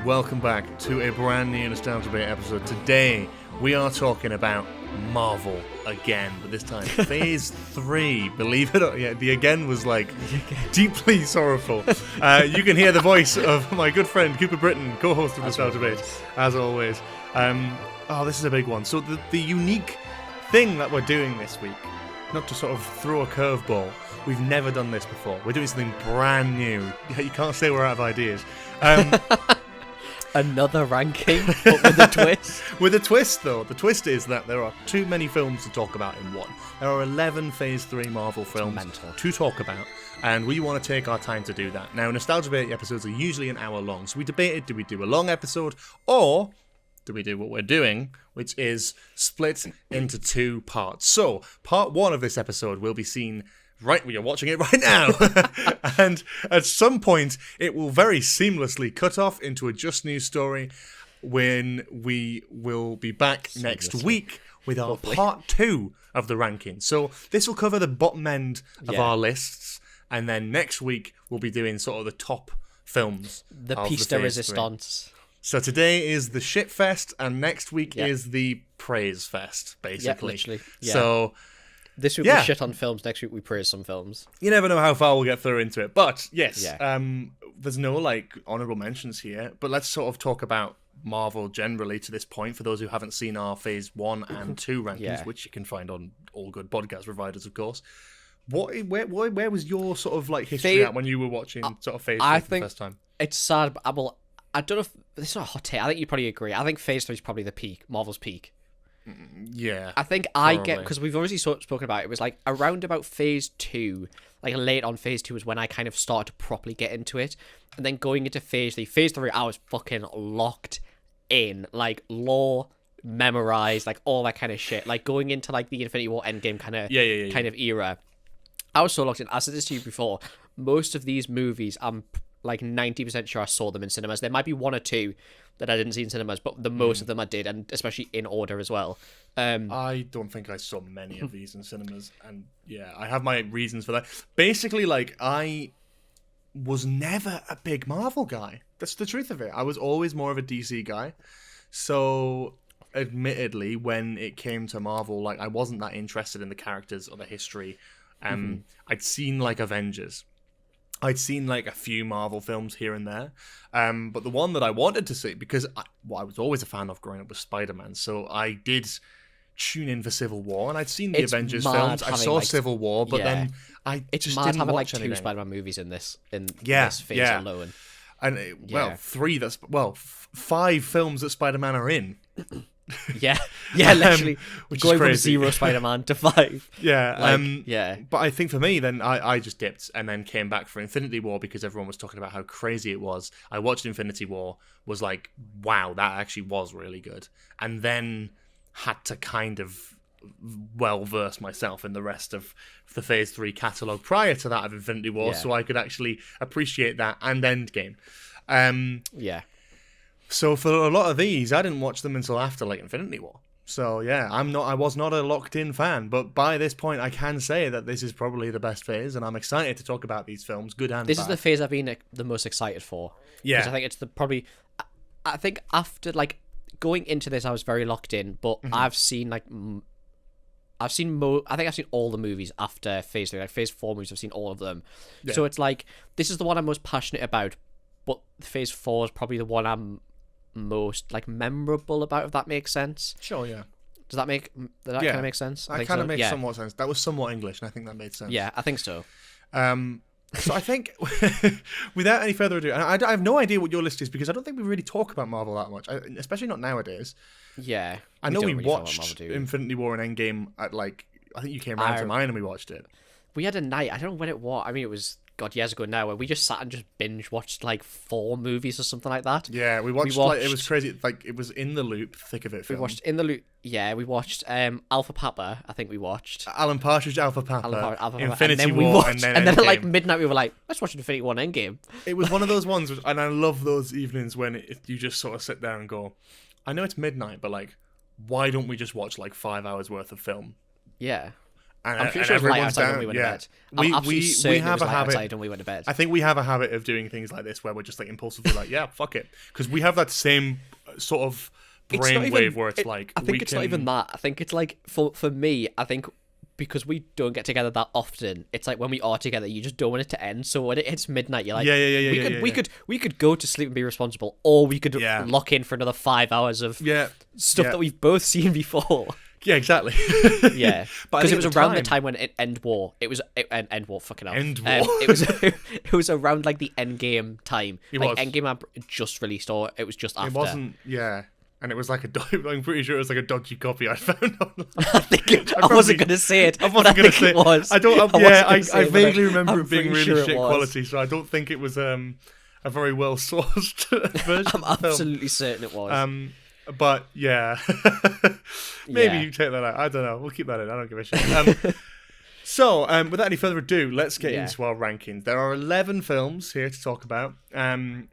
and welcome back to a brand new Nostalgia Bait episode. Today, we are talking about Marvel again, but this time, Phase 3. Believe it or not, the again was like deeply sorrowful. You can hear the voice of my good friend Cooper Britton, co-host of Nostalgia Bait, as always. This is a big one. So the unique thing that we're doing this week, not to sort of throw a curveball, we've never done this before. We're doing something brand new. You can't say we're out of ideas. Another ranking, but with a twist. With a twist, though. The twist is that there are too many films to talk about in one. There are 11 Phase 3 Marvel films to talk about, and we want to take our time to do that. Now, Nostalgia Bait episodes are usually an hour long, so we debated, do we do a long episode, or do we do what we're doing, which is split into two parts. So, part one of this episode will be seen right when you're watching it right now. And at some point, it will very seamlessly cut off into a Just News story when we will be back next week with our part two of the ranking. So this will cover the bottom end of our lists. And then next week, we'll be doing sort of the top films. The piece de resistance. So today is the shit fest, and next week is the praise fest, basically. Yeah, literally. Yeah. So this week we shit on films, next week we praise some films. You never know how far we'll get through into it. But yes, there's no honorable mentions here, but let's sort of talk about Marvel generally to this point for those who haven't seen our Phase 1 and 2 rankings, which you can find on all good podcast providers, of course. Where was your sort of history at when you were watching sort of Phase 3 for the first time? It's sad, but I don't know if it's not a hot take. I think you'd probably agree. I think Phase 3 is probably the peak, Marvel's peak. Yeah, I think probably. I get, because we've already spoken about it. It was around about Phase 2, late on Phase 2 was when I kind of started to properly get into it, and then going into Phase 3. Phase 3, I was fucking locked in, lore memorized, all that kind of shit. Going into the Infinity War Endgame kind of era. I was so locked in. I said this to you before. Most of these movies, I'm 90% sure I saw them in cinemas. There might be one or two that I didn't see in cinemas, but the most of them I did, and especially in order as well. I don't think I saw many of these in cinemas, and I have my reasons for that. Basically, I was never a big Marvel guy. That's the truth of it. I was always more of a DC guy. So, admittedly, when it came to Marvel, I wasn't that interested in the characters or the history. I'd seen Avengers. I'd seen a few Marvel films here and there, but the one that I wanted to see, because I was always a fan of growing up with Spider-Man, so I did tune in for Civil War, and I'd seen the Avengers films. I saw Civil War, but then I just didn't watch anything. Two Spider-Man movies in this phase alone. And three. 5 films that Spider-Man are in. Literally which going is crazy. From 0 Spider-Man to 5. But I think for me, then I just dipped and then came back for Infinity War because everyone was talking about how crazy it was. I watched Infinity War, was wow, that actually was really good, and then had to kind of verse myself in the rest of the Phase 3 catalogue prior to that of Infinity War, so I could actually appreciate that and Endgame. So for a lot of these, I didn't watch them until after Infinity War. So I was not a locked in fan, but by this point I can say that this is probably the best phase, and I'm excited to talk about these films, good and bad. This is the phase I've been the most excited for. Yeah. Because I think it's I think after going into this I was very locked in, but I've seen I think I've seen all the movies after Phase 3, Phase 4 movies, I've seen all of them. Yeah. So it's this is the one I'm most passionate about, but Phase 4 is probably the one I'm most memorable about, if that makes sense. Sure, yeah. Does that kind of make sense? That kind of makes somewhat sense. That was somewhat English, and I think that made sense. Yeah, I think so. So I think, without any further ado, and I have no idea what your list is because I don't think we really talk about Marvel that much, especially not nowadays. Yeah. I know we watched Infinity War and Endgame at I think you came around to mine and we watched it. We had a night, I don't know when it was. I mean, it was years ago now, where we just sat and just binge watched 4 movies or something like that. Yeah, we watched it was crazy. It was In the Loop, thick of it film. We watched In the Loop. Yeah, we watched Alpha Papa. I think we watched Alan Partridge, Alpha Papa, Infinity and War, and then at midnight we were let's watch Infinity War and Endgame. It was one of those ones, and I love those evenings when you just sort of sit there and go, I know it's midnight, but why don't we just watch 5 hours worth of film? Yeah. And, I'm pretty sure it was light outside when we went to bed. I'm absolutely certain it was light outside when we went to bed. I think we have a habit of doing things like this where we're just like impulsively like, yeah, fuck it. Because we have that same sort of brainwave where it's like... I think it's not even that. I think it's like, for me, I think because we don't get together that often, it's like when we are together, you just don't want it to end. So when it hits midnight, you're like, we could go to sleep and be responsible, or we could lock in for another 5 hours of stuff that we've both seen before. Yeah, exactly. Yeah, because it was around the time when End War. It was End War. Fucking hell. End War. It was around like the Endgame time. Endgame had just released, or it was just after. It wasn't. Yeah. And it was like I'm pretty sure it was like a dodgy copy I found online. I wasn't going to say it. I wasn't going to say it. Was. I don't. I vaguely remember it being really shit quality, so I don't think it was a very well sourced version. I'm absolutely certain it was. But yeah, maybe you take that out. I don't know. We'll keep that in. I don't give a shit. So, without any further ado, let's get into our rankings. There are 11 films here to talk about. And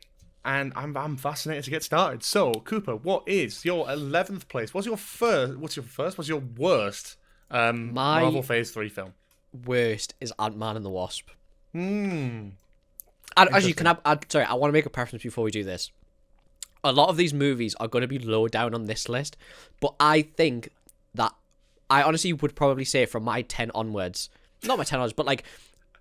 I'm fascinated to get started. So, Cooper, what is your 11th place? What's your worst Marvel Phase 3 film? Worst is Ant-Man and the Wasp. Actually, I want to make a preference before we do this. A lot of these movies are going to be low down on this list, but I think that I honestly would probably say from my 10 onwards, not my 10 onwards, but like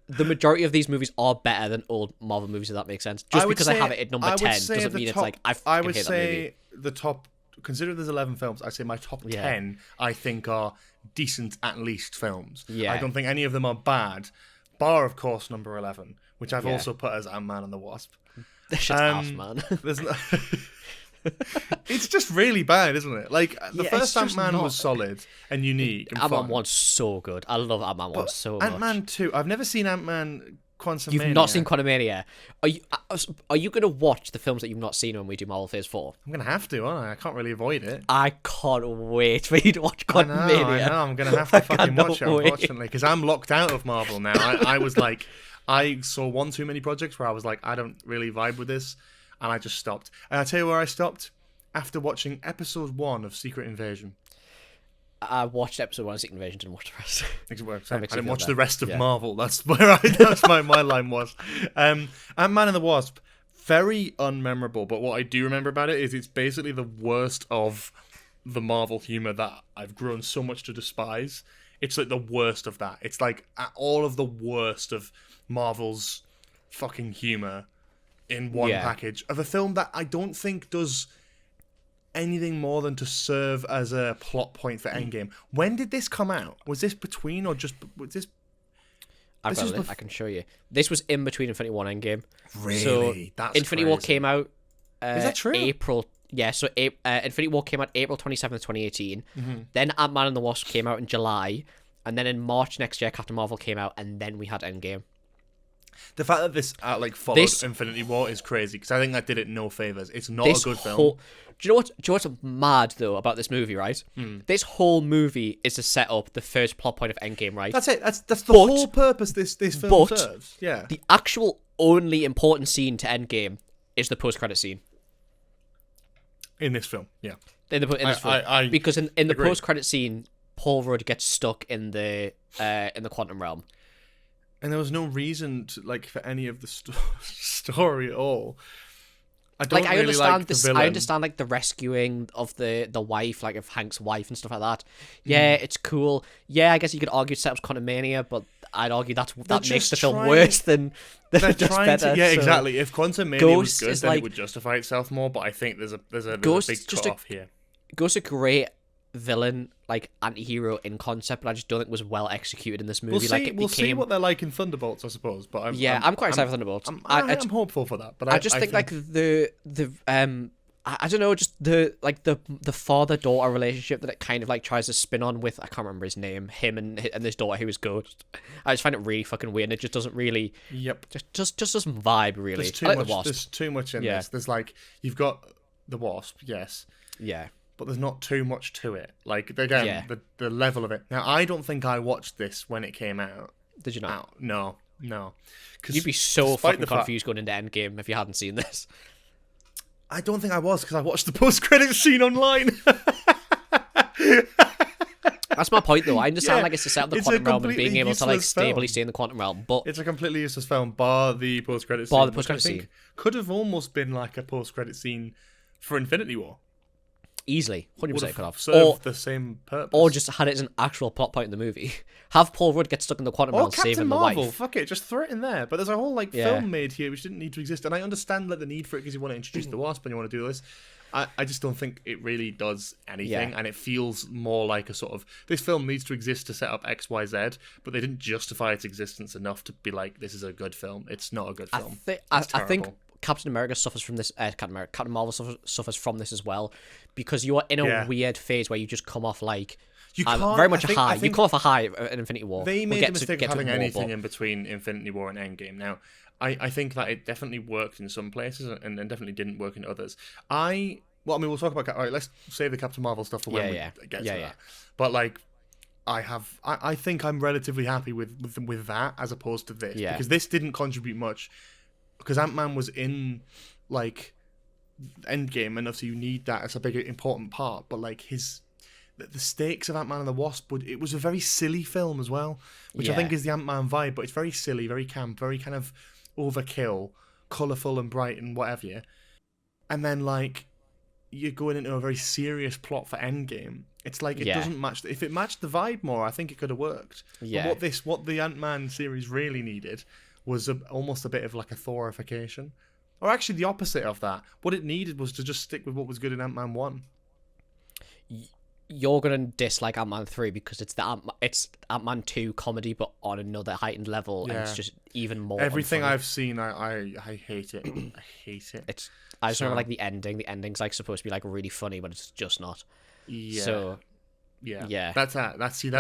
the majority of these movies are better than old Marvel movies, if that makes sense. Just because I have it at number 10 doesn't mean it's like I would say the top, considering there's 11 films, I'd say my top 10 I think are decent at least films. Yeah. I don't think any of them are bad, bar of course number 11, which I've also put as Ant-Man and the Wasp. This shit's ass, man. It's just really bad, isn't it? Like, the first Ant-Man was solid and unique and Ant-Man 1's so good. I love Ant-Man 1 so much. Ant-Man 2, I've never seen Ant-Man Quantumania. You've not seen Quantumania. Are you going to watch the films that you've not seen when we do Marvel Phase 4? I'm going to have to, aren't I? I can't really avoid it. I can't wait for you to watch Quantumania. I know. I'm going to have to fucking watch it, unfortunately, because I'm locked out of Marvel now. I was like... I saw one too many projects where I was like, I don't really vibe with this, and I just stopped. And I tell you where I stopped? After watching episode 1 of Secret Invasion. I watched episode 1 of Secret Invasion, didn't watch the rest. I didn't watch the rest of Marvel. That's where my line was. Ant-Man and the Wasp, very unmemorable, but what I do remember about it is it's basically the worst of the Marvel humor that I've grown so much to despise. It's like the worst of that. It's like all of the worst of Marvel's fucking humor in one package of a film that I don't think does anything more than to serve as a plot point for Endgame. When did this come out? Was this between or just was this? I can show you. This was in between Infinity War and Endgame. Really? So that's Infinity War came out. Is that true? April. Yeah. So Infinity War came out April 27th, 2018. Mm-hmm. Then Ant-Man and the Wasp came out in July, and then in March next year, Captain Marvel came out, and then we had Endgame. The fact that this followed Infinity War is crazy, because I think that did it no favors. It's not a good film. Do you know what's mad though about this movie, right? This whole movie is to set up the first plot point of Endgame, right? That's it. That's the whole purpose this film serves. Yeah. The actual only important scene to Endgame is the post-credit scene. In this film, yeah. In this film. Because in the post-credit scene, Paul Rudd gets stuck in the quantum realm. And there was no reason to for any of the story at all. I understand the rescuing of the wife, of Hank's wife and stuff like that. Yeah, it's cool. Yeah, I guess you could argue it set up Quantumania, but I'd argue that makes the film worse than just better. Exactly. If Quantumania was good, then it would justify itself more. But I think there's a big cut-off here. Ghost's a great villain, anti-hero in concept, but I just don't think it was well executed in this movie. We'll see what they're like in Thunderbolts, I suppose. But I'm quite excited for Thunderbolts. I'm hopeful for that. But I just think I don't know, just the father-daughter relationship that it kind of tries to spin on with, I can't remember his name, him and his daughter who is Ghost. I just find it really fucking weird, and it just doesn't really just doesn't vibe really. There's too much in this. There's you've got the Wasp, yes. Yeah. But there's not too much to it. The level of it. Now, I don't think I watched this when it came out. Did you not? No. You'd be so fucking confused going into Endgame if you hadn't seen this. I don't think I was, because I watched the post-credits scene online. That's my point, though. I understand, Yeah, like, it's to set up the it's a quantum realm and completely being able to, like, useless stably film. stay in the quantum realm, but It's a completely useless film, bar the post-credit scene. Bar the which post-credit I think scene. could have almost been like a post-credit scene for Infinity War. easily, 100% Would could have. served the same purpose. Or just had it as an actual plot point in the movie. Have Paul Rudd get stuck in the quantum Or realm, Captain saving Marvel, the wife. fuck it, just throw it in there. But there's a whole like Yeah. film made here which didn't need to exist, and I understand like the need for it because you want to introduce the Wasp and you want to do this. I just don't think it really does anything, Yeah. and it feels more like a sort of this film needs to exist to set up X, Y, Z, but they didn't justify its existence enough to be like this is a good film. It's not a good film. I It's think terrible. Captain America suffers from this. Captain Marvel suffers from this as well, because you are in a Yeah. weird phase where you just come off like You can't very much I think- a high. I You think come off a high in Infinity War. They We'll made get the to- mistake get of to having it more, anything but- in between Infinity War and Endgame. Now, I think that it definitely worked in some places and definitely didn't work in others. We'll talk about. All right, let's save the Captain Marvel stuff for when Yeah, we get yeah. to that. But like, I think I'm relatively happy with that as opposed to this because this didn't contribute much because Ant-Man was in like Endgame, and obviously you need that as a big important part. But like the stakes of Ant-Man and the Wasp it was a very silly film as well, which I think is the Ant-Man vibe. But it's very silly, very camp, very kind of overkill, colourful and bright and whatever. Yeah. And then like you're going into a very serious plot for Endgame. It's like it doesn't match. If it matched the vibe more, I think it could have worked. Yeah. But what the Ant-Man series really needed was almost a bit of like a Thorification. Or actually the opposite of that. What it needed was to just stick with what was good in Ant-Man 1. You're gonna dislike Ant-Man 3 because it's it's Ant-Man 2 comedy, but on another heightened level, and it's just even more. Everything unfunny. I've seen, I hate it. I hate it. I just remember like the ending. The ending's like supposed to be like really funny, but it's just not. Yeah. So yeah. That's that. That should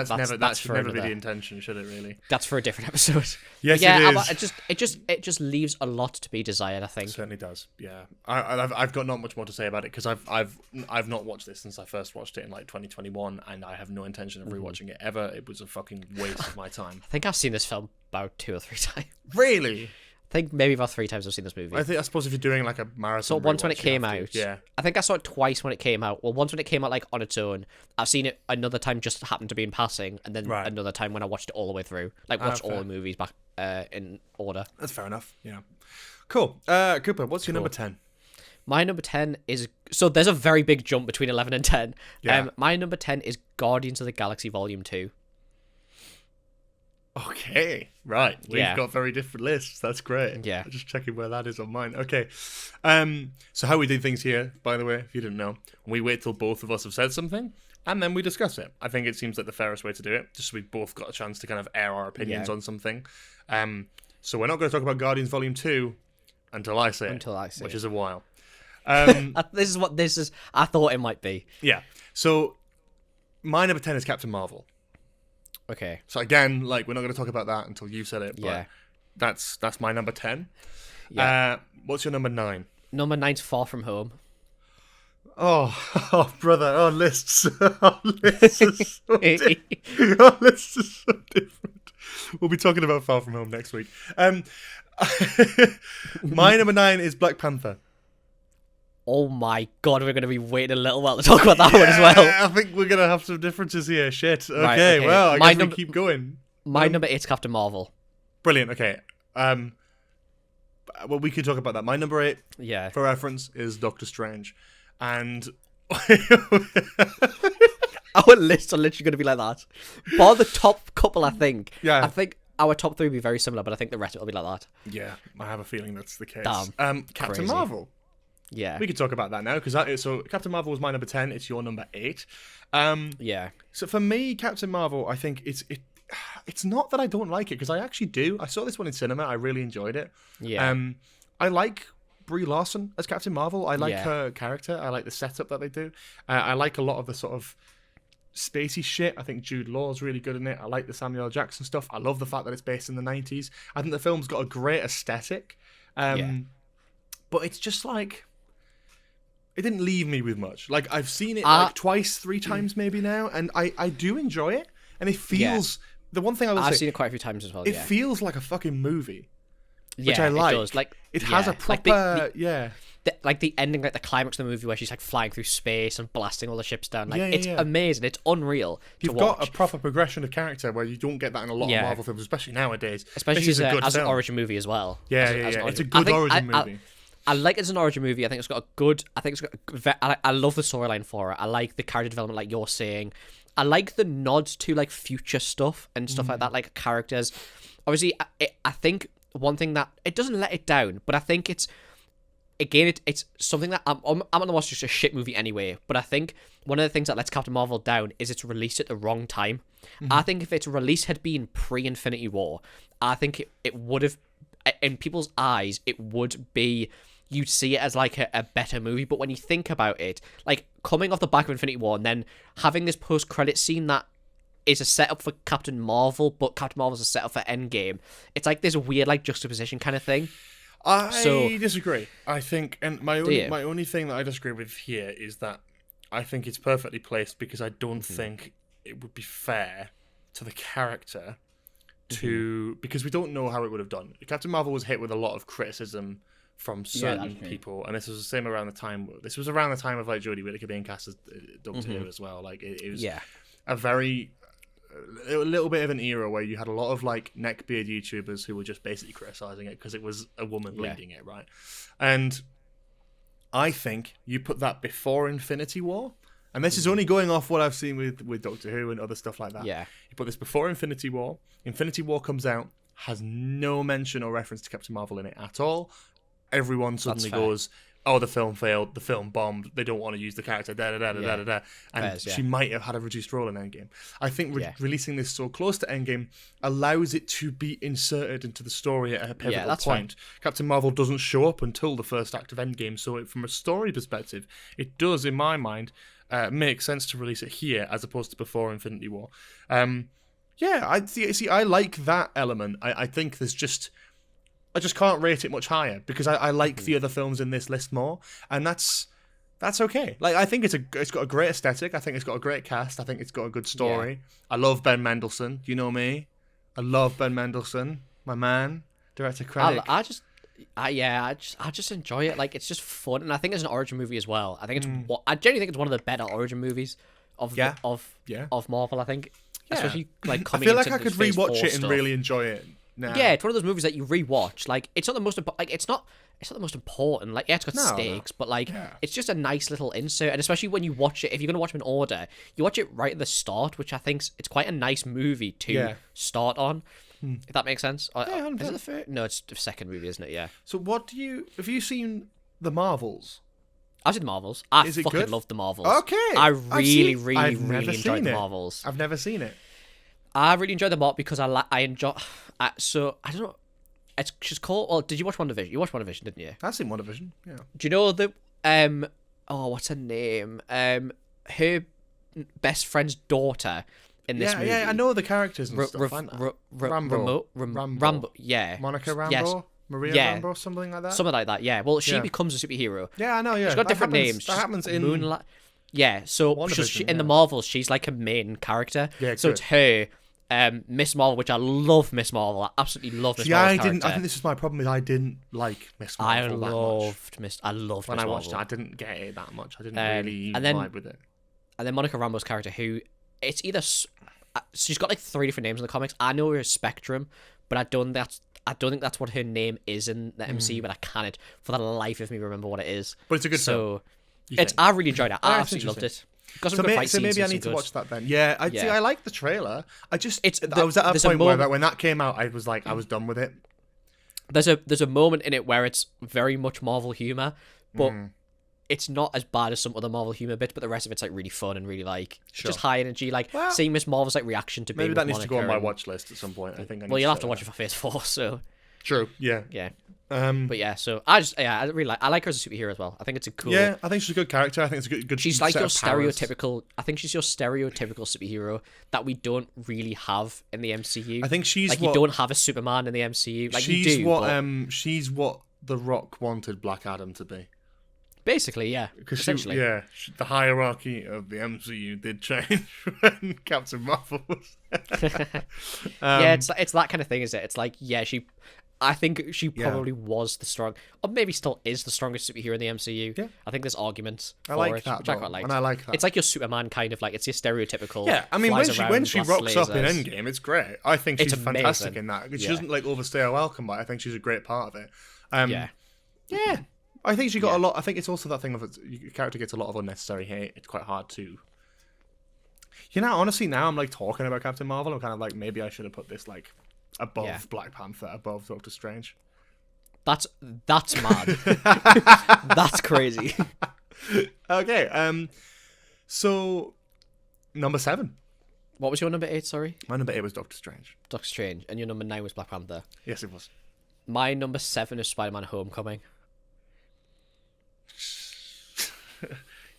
never be the intention, should it really? that's for a different episode. Yes, yeah, it is. it just leaves a lot to be desired, I think. It certainly does. Yeah, I've got not much more to say about it because I've not watched this since I first watched it in like 2021, and I have no intention of rewatching it ever. It was a fucking waste of my time. I think I've seen this film about 2 or 3 times. Really? I think maybe about 3 times I've seen this movie. I suppose if you're doing like a marathon. So once when it rewatch, you came have to. out, Yeah. I think I saw it twice when it came out. Well, once when it came out like on its own. I've seen it another time just happened to be in passing, and then another time when I watched it all the way through, like watched all the movies back in order. That's fair enough. Yeah. Cool. Cooper, what's your number 10? My number 10 is so there's a very big jump between 11 and 10. Yeah. My number 10 is Guardians of the Galaxy Volume 2. Okay, right. We've got very different lists. That's great. Yeah. I'm just checking where that is on mine. Okay. So how we do things here, by the way, if you didn't know, we wait till both of us have said something, and then we discuss it. I think it seems like the fairest way to do it, just so we've both got a chance to kind of air our opinions on something. So we're not going to talk about Guardians Volume 2 until I say it, which is a while. This is what this is. I thought it might be. Yeah. So my number 10 is Captain Marvel. Okay. So again, like we're not going to talk about that until you said it. But Yeah. That's my number 10. Yeah. What's your number 9? Number 9's Far From Home. Oh, brother. Oh, lists. Oh, lists is so different. Oh, lists is so different. We'll be talking about Far From Home next week. My number 9 is Black Panther. Oh my god, we're going to be waiting a little while to talk about that one as well. I think we're going to have some differences here. Shit. Okay, Right, okay. well, I My guess we keep going. My number 8's Captain Marvel. Brilliant. Okay. Well, we could talk about that. My number 8, Yeah. for reference, is Doctor Strange. And Our lists are literally going to be like that. Bar the top couple, I think. Yeah. I think our top 3 will be very similar, but I think the rest will be like that. yeah, I have a feeling that's the case. Damn. Captain Crazy. Marvel. Yeah. We could talk about that now because so Captain Marvel was my number 10. It's your number 8. Yeah. So for me, Captain Marvel, I think it's not that I don't like it because I actually do. I saw this one in cinema. I really enjoyed it. Yeah. I like Brie Larson as Captain Marvel. I like Yeah. her character. I like the setup that they do. I like a lot of the sort of spacey shit. I think Jude Law's really good in it. I like the Samuel L. Jackson stuff. I love the fact that it's based in the 90s. I think the film's got a great aesthetic. But it's just like it didn't leave me with much. Like I've seen it like twice, 3 times maybe now, and I do enjoy it. And it feels the one thing I will say. I've seen it quite a few times as well. It feels like a fucking movie. which I like. It does. Like, it has a proper like the ending, like the climax of the movie where she's like flying through space and blasting all the ships down. Like, it's amazing. It's unreal. You've got a proper progression of character where you don't get that in a lot of Marvel films, especially nowadays. Especially as an origin movie as well. It's a good origin movie. I like it as an origin movie. I think it's got a good. I love the storyline for it. I like the character development, like you're saying. I like the nods to like future stuff and stuff like that, like characters. Obviously, I think one thing that it doesn't let it down, but I think it's. Again, it's something that I'm gonna watch just a shit movie anyway. But I think one of the things that lets Captain Marvel down is it's released at the wrong time. I think if its release had been pre-Infinity War, I think it would have, in people's eyes, it would be. You'd see it as like a better movie. But when you think about it, like coming off the back of Infinity War and then having this post-credit scene that is a setup for Captain Marvel, but Captain Marvel's a setup for Endgame. It's like this weird like juxtaposition kind of thing. I disagree. I think, and my only thing that I disagree with here is that I think it's perfectly placed because I don't think it would be fair to the character to because we don't know how it would have done. Captain Marvel was hit with a lot of criticism from certain people, and this was the same around the time. This was around the time of like Jodie Whittaker being cast as Doctor Who as well. Like it was a little bit of an era where you had a lot of like neckbeard YouTubers who were just basically criticizing it because it was a woman leading it, right? And I think you put that before Infinity War, and this is only going off what I've seen with Doctor Who and other stuff like that. Yeah, you put this before Infinity War. Infinity War comes out, has no mention or reference to Captain Marvel in it at all. Everyone suddenly goes, oh, the film failed, the film bombed, they don't want to use the character, and she might have had a reduced role in Endgame. I think releasing this so close to Endgame allows it to be inserted into the story at a pivotal point. Captain Marvel doesn't show up until the first act of Endgame, so from a story perspective, it does, in my mind, make sense to release it here as opposed to before Infinity War. I like that element. I think there's just... I just can't rate it much higher because I like the other films in this list more, and that's okay. Like I think it's got a great aesthetic. I think it's got a great cast. I think it's got a good story. Yeah. I love Ben Mendelsohn. You know me. I love Ben Mendelsohn, my man, director Krennic. I just enjoy it. Like it's just fun, and I think it's an origin movie as well. I think I genuinely think it's one of the better origin movies of Marvel. I think, especially like coming. I feel like I could rewatch it and really enjoy it. No. Yeah, it's one of those movies that you rewatch. Like, it's not the most it's not the most important. Like, yeah, it's got stakes, but like, it's just a nice little insert. And especially when you watch it, if you're gonna watch them in order, you watch it right at the start, which I think it's quite a nice movie to start on. If that makes sense. Is it the first? No, it's the second movie, isn't it? Yeah. So, have you seen the Marvels? I've seen the Marvels. I fucking love the Marvels. Okay. I really enjoyed the Marvels. I've never seen it. I really enjoyed them all because I enjoy. So I don't know. It's just called. Well, did you watch WandaVision? You watched WandaVision, didn't you? I've seen WandaVision. Yeah. Do you know the what's her name? Her best friend's daughter in this movie. Yeah, I know the characters and stuff. Rambo. Yeah. Monica Rambo. Yes. Maria Rambo, something like that. Something like that. Yeah. Well, she becomes a superhero. Yeah, I know. Yeah. She's got different names. That happens in Moonlight. Yeah. So in the Marvels, she's like a main character. Yeah. So it's her. Miss Marvel, which I love Miss Marvel. I absolutely love Miss Marvel. I think this is my problem. Is I didn't like Miss Marvel that much. I loved when Miss I watched Marvel. it. I didn't get it that much. I didn't really vibe with it. And then Monica Rambeau's character, who it's either she's got like 3 different names in the comics. I know her as Spectrum, but I don't think that's what her name is in the MCU. But I can't for the life of me remember what it is. But it's a good film. I really enjoyed it. I absolutely loved it. So maybe I need to watch that then. Yeah, I like the trailer. I was at a point where when that came out, I was done with it. There's a moment in it where it's very much Marvel humor, but it's not as bad as some other Marvel humor bits. But the rest of it's like really fun and really like just high energy. Like seeing Miss Marvel's like reaction to being maybe that needs Monica to go on my watch list at some point. I think. You'll have to watch it for Phase 4. So true. Yeah. Yeah. But yeah, so I really like her as a superhero as well. I think it's a cool. Yeah, I think she's a good character. I think it's a good. She's like your stereotypical. I think she's your stereotypical superhero that we don't really have in the MCU. I think she's like you don't have a Superman in the MCU. Like she's you do. She's what The Rock wanted Black Adam to be. Basically, yeah. Because the hierarchy of the MCU did change when Captain Marvel was. Yeah, it's that kind of thing, is it? It's like she. I think she probably was the strong, or maybe still is the strongest superhero in the MCU. Yeah. I think there's arguments for I like it, that, which I quite like. and I like that. It's like your Superman kind of like, it's your stereotypical. Yeah, I mean, flies when around, she blasts rocks up in lasers. Endgame, it's great. I think she's It's fantastic amazing. in that. She Yeah. doesn't like overstay her welcome, but I think she's a great part of it. Yeah. Yeah. I think she got a lot. I think it's also that thing of your character gets a lot of unnecessary hate. It's quite hard to. You know, honestly, now I'm like talking about Captain Marvel. I'm kind of like, maybe I should have put this like above Black Panther, above Doctor Strange. That's mad. That's crazy. Okay. So number 7. What was your number 8? Sorry, My number 8 was Doctor Strange. Doctor Strange, and your number 9 was Black Panther. Yes, it was. My number 7 is Spider-Man: Homecoming.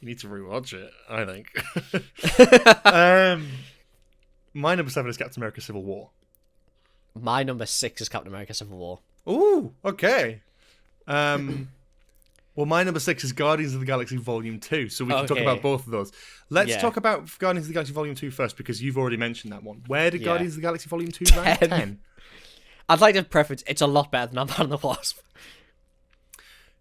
You need to rewatch it, I think. My number 7 is Captain America: Civil War. My number 6 is Captain America: Civil War. Ooh, okay. Well, my number 6 is Guardians of the Galaxy Volume 2, so we can talk Okay. about both of those. Let's Yeah. talk about Guardians of the Galaxy Volume 2 first, because you've already mentioned that one. Where did Yeah. Guardians of the Galaxy Volume 2 rank? 10. 10. I'd like to preference it's a lot better than Ant-Man and the Wasp.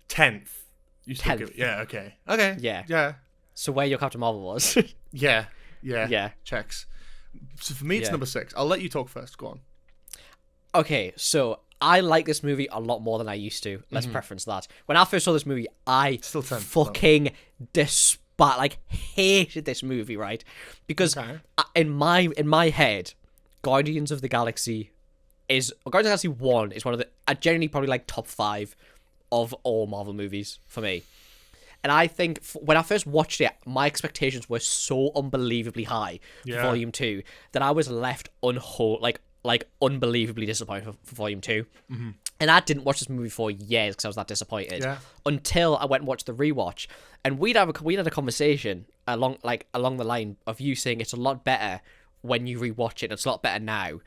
10th. You still 10th. give it. Yeah, okay. Okay. Yeah. Yeah. So where your Captain Marvel was. Yeah. Yeah. Yeah. Checks. So for me, it's Yeah. number 6. I'll let you talk first. Go on. Okay, so I like this movie a lot more than I used to. Let's preference that. When I first saw this movie, I Still 10, fucking hated this movie, right? Because Okay. in my head, Guardians of the Galaxy 1 is one of the I genuinely probably like top 5 of all Marvel movies for me. And I think when I first watched it, my expectations were so unbelievably high for Yeah. Volume 2 that I was left unbelievably disappointed for Volume 2. Mm-hmm. And I didn't watch this movie for years because I was that disappointed. Yeah. Until I went and watched the rewatch, and we'd had a conversation along the line of you saying it's a lot better when you rewatch it. And it's a lot better now.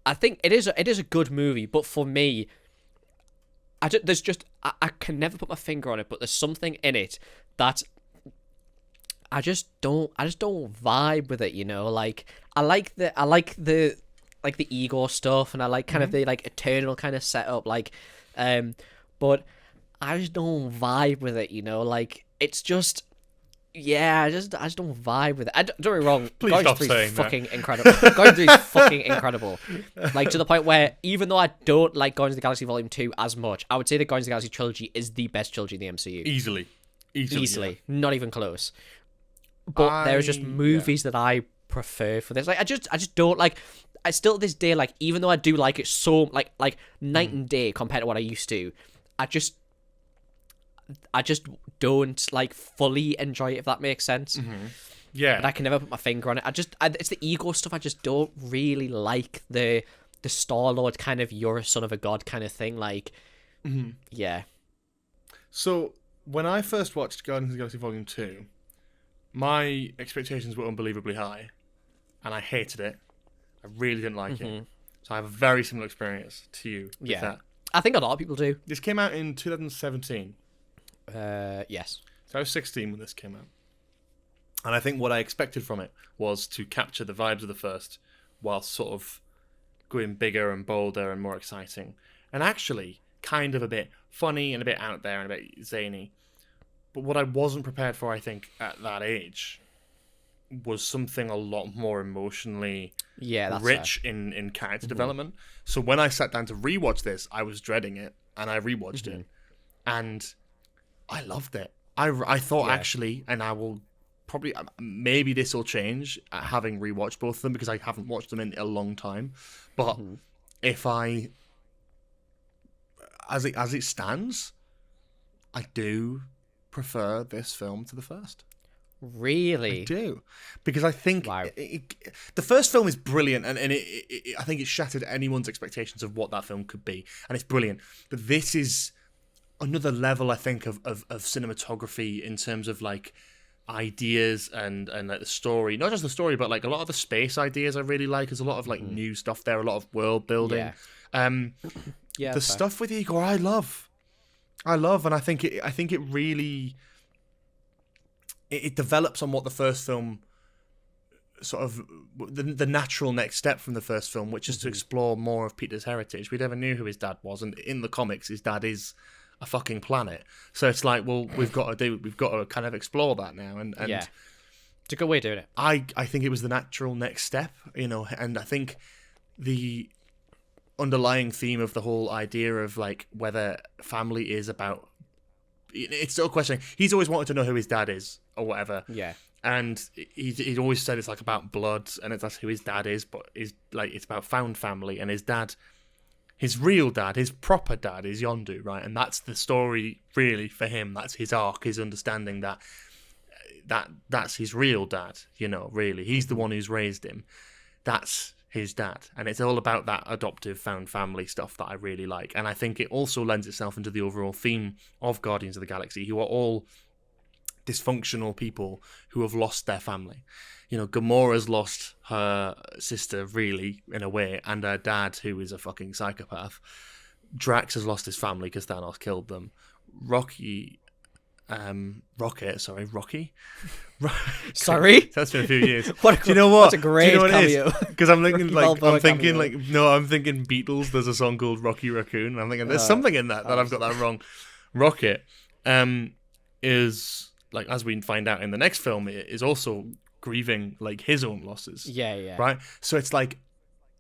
I think it is a good movie, but for me, I can never put my finger on it, but there's something in it that I just don't vibe with it, you know? Like I like the ego stuff, and I like kind of the like eternal kind of setup, like but I just don't vibe with it, you know? Like it's just I just don't vibe with it. Don't get me wrong. Please Guardians stop 3 is saying that. fucking incredible. Guardians 3 is fucking incredible. Like to the point where even though I don't like Guardians of the Galaxy Volume 2 as much, I would say the Guardians of the Galaxy trilogy is the best trilogy in the MCU. Easily. Easily. Not even close. But there's just movies that I prefer for this. Like I just don't like. I still to this day, like, even though I do like it so like night and day compared to what I used to, I just don't like fully enjoy it, if that makes sense. Yeah. But I can never put my finger on it. It's the ego stuff. I just don't really like the Star-Lord kind of you're a son of a god kind of thing. Like, yeah. So when I first watched Guardians of the Galaxy Volume 2, my expectations were unbelievably high, and I hated it. I really didn't like it. So I have a very similar experience to you with that. I think a lot of people do. This came out in 2017. Yes. So I was 16 when this came out. And I think what I expected from it was to capture the vibes of the first while sort of going bigger and bolder and more exciting. And actually kind of a bit funny and a bit out there and a bit zany. But what I wasn't prepared for, I think, at that age was something a lot more emotionally that's rich in character development. So when I sat down to rewatch this, I was dreading it, and I rewatched it, and I loved it. I thought actually, and I will probably maybe this will change having rewatched both of them because I haven't watched them in a long time. But if I, as it stands, I do prefer this film to the first. Really? I do, because I think Wow. the first film is brilliant, and I think it shattered anyone's expectations of what that film could be, and it's brilliant. But this is another level, I think, of cinematography in terms of like ideas and like the story, not just the story, but like a lot of the space ideas I really like. There's a lot of like new stuff there, a lot of world building. The stuff with Igor, I love, and I think it really. It develops on what the first film sort of the natural next step from the first film, which is to explore more of Peter's heritage. We never knew who his dad was, and in the comics, his dad is a fucking planet. So it's like, well, we've got to kind of explore that now, and yeah, it's a good way of doing it. I think it was the natural next step, and I think the underlying theme of the whole idea of like whether family is about, it's still a question. He's always wanted to know who his dad is or whatever. Yeah. And he'd always said it's like about blood, and that's who his dad is, but it's about found family, and his dad, his real dad, his proper dad is Yondu, right? And that's the story really for him. That's his arc, his understanding that's his real dad, really. He's the one who's raised him. That's his dad. And it's all about that adoptive found family stuff that I really like. And I think it also lends itself into the overall theme of Guardians of the Galaxy, who are all dysfunctional people who have lost their family. Gamora's lost her sister, really, in a way, and her dad, who is a fucking psychopath. Drax has lost his family because Thanos killed them. Rocky. Sorry? That's been a few years. Do you know what? That's a great cameo. Because I'm thinking I'm thinking Beatles. There's a song called Rocky Raccoon. And I'm thinking there's something in that I've got that wrong. Rocket is, like, as we find out in the next film, is also grieving like his own losses. Yeah. Right? So it's like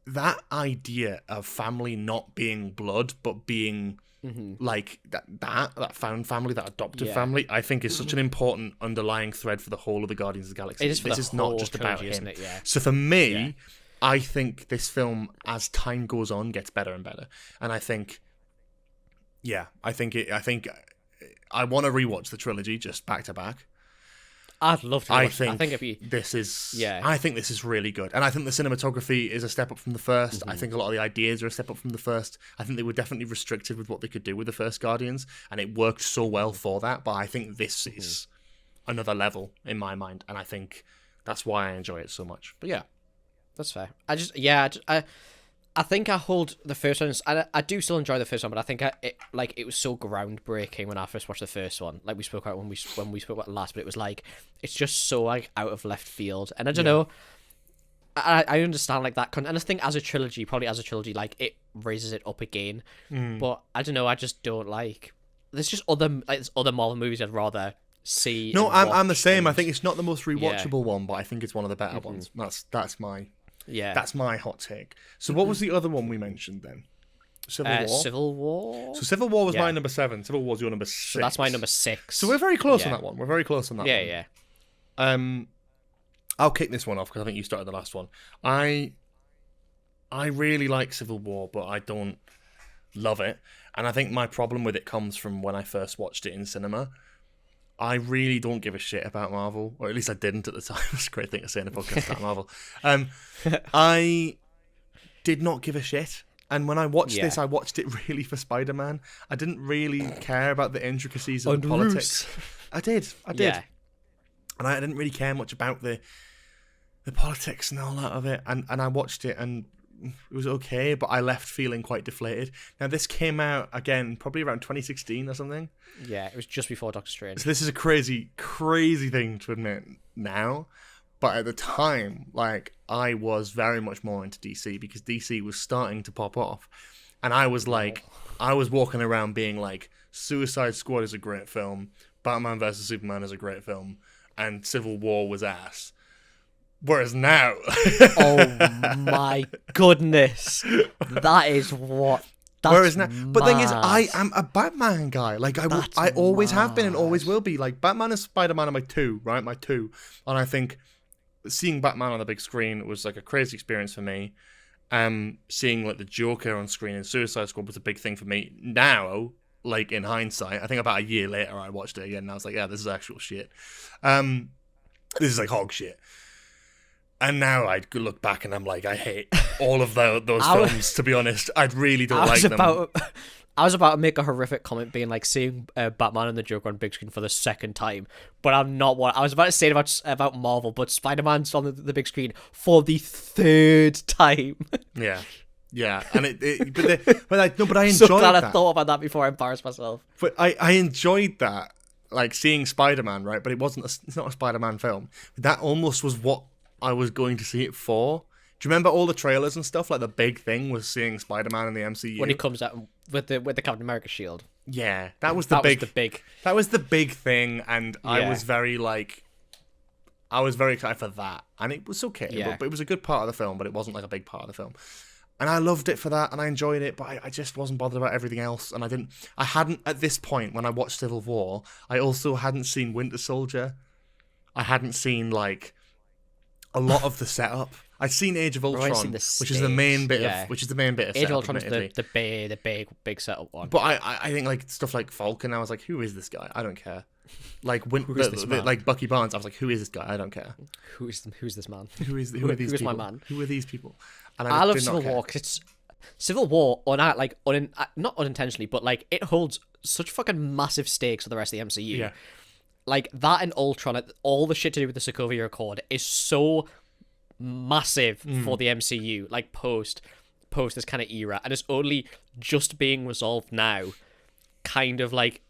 that idea of family not being blood, but being like that found family, that adoptive family, I think is such an important underlying thread for the whole of the Guardians of the Galaxy. This is not just about trilogy, him. isn't it? Yeah. So for me, I think this film, as time goes on, gets better and better. And I think I want to rewatch the trilogy just back to back. I'd love to. I think this is really good, and I think the cinematography is a step up from the first. I think a lot of the ideas are a step up from the first. I think they were definitely restricted with what they could do with the first Guardians, and it worked so well for that. But I think this is another level in my mind, and I think that's why I enjoy it so much. But yeah, that's fair. I think I hold the first one. I do still enjoy the first one, but I think it was so groundbreaking when I first watched the first one. Like we spoke about when we spoke about it last, but it was like it's just so like out of left field. And I don't know. I understand like that, and I think as a trilogy, like it raises it up again. But I don't know. I just don't like. There's just other Marvel movies I'd rather see. No, I'm the same. I think it's not the most rewatchable one, but I think it's one of the better ones. That's my. Yeah, that's my hot take. So what was the other one we mentioned then? Civil War. So Civil War was my number 7. Civil War's your number 6. So that's my number 6. So we're very close on that one. Yeah. I'll kick this one off because I think you started the last one. I really like Civil War, but I don't love it. And I think my problem with it comes from when I first watched it in cinema. I really don't give a shit about Marvel, or at least I didn't at the time. It's a great thing to say in a podcast about Marvel. I did not give a shit. And when I watched this, I watched it really for Spider-Man. I didn't really care about the intricacies of the politics. I did. Yeah. And I didn't really care much about the politics and all that of it. And I watched it, and it was okay, but I left feeling quite deflated. Now, this came out, again, probably around 2016 or something. Yeah, it was just before Doctor Strange. So this is a crazy, crazy thing to admit now. But at the time, like, I was very much more into DC because DC was starting to pop off. And I was like, I was walking around being like, Suicide Squad is a great film, Batman vs. Superman is a great film, and Civil War was ass. Whereas now... oh my goodness. That is what... That's but the thing is, I am a Batman guy. Like, I always have been and always will be. Like, Batman and Spider-Man are my two, right? My two. And I think seeing Batman on the big screen was like a crazy experience for me. Seeing like the Joker on screen in Suicide Squad was a big thing for me. Now, like in hindsight, I think about a year later I watched it again and I was like, yeah, this is actual shit. This is like hog shit. And now I look back and I'm like, I hate all of those films, to be honest. I really don't like them. I was about to make a horrific comment being like seeing Batman and the Joker on big screen for the second time, but I'm not what I was about to say about Marvel, but Spider-Man's on the big screen for the third time. Yeah, and but I enjoyed that. So glad I thought about that before I embarrassed myself. But I enjoyed that, like seeing Spider-Man, right? But it's not a Spider-Man film. That almost was what I was going to see it for. Do you remember all the trailers and stuff? Like the big thing was seeing Spider-Man in the MCU when he comes out with the Captain America shield. Yeah, that was the big thing, and I was very excited for that, and it was okay. But it was a good part of the film, but it wasn't like a big part of the film. And I loved it for that, and I enjoyed it, but I just wasn't bothered about everything else. And I hadn't, at this point, when I watched Civil War, I also hadn't seen Winter Soldier. I hadn't seen, like, a lot of the setup. I'd seen Age of Ultron, which is the main bit of Age of Ultron's admittedly. the big setup one. But I think, like, stuff like Falcon, I was like, who is this guy? I don't care. Like, like Bucky Barnes, I was like, who is this guy? I don't care. Who's this man? Who are these people? Who is my man? Who are these people? And I love Civil War because it's Civil War not unintentionally, but like it holds such fucking massive stakes for the rest of the MCU. Yeah. Like that and Ultron, all the shit to do with the Sokovia Accord is so massive for the MCU. Like post this kind of era, and it's only just being resolved now. Kind of like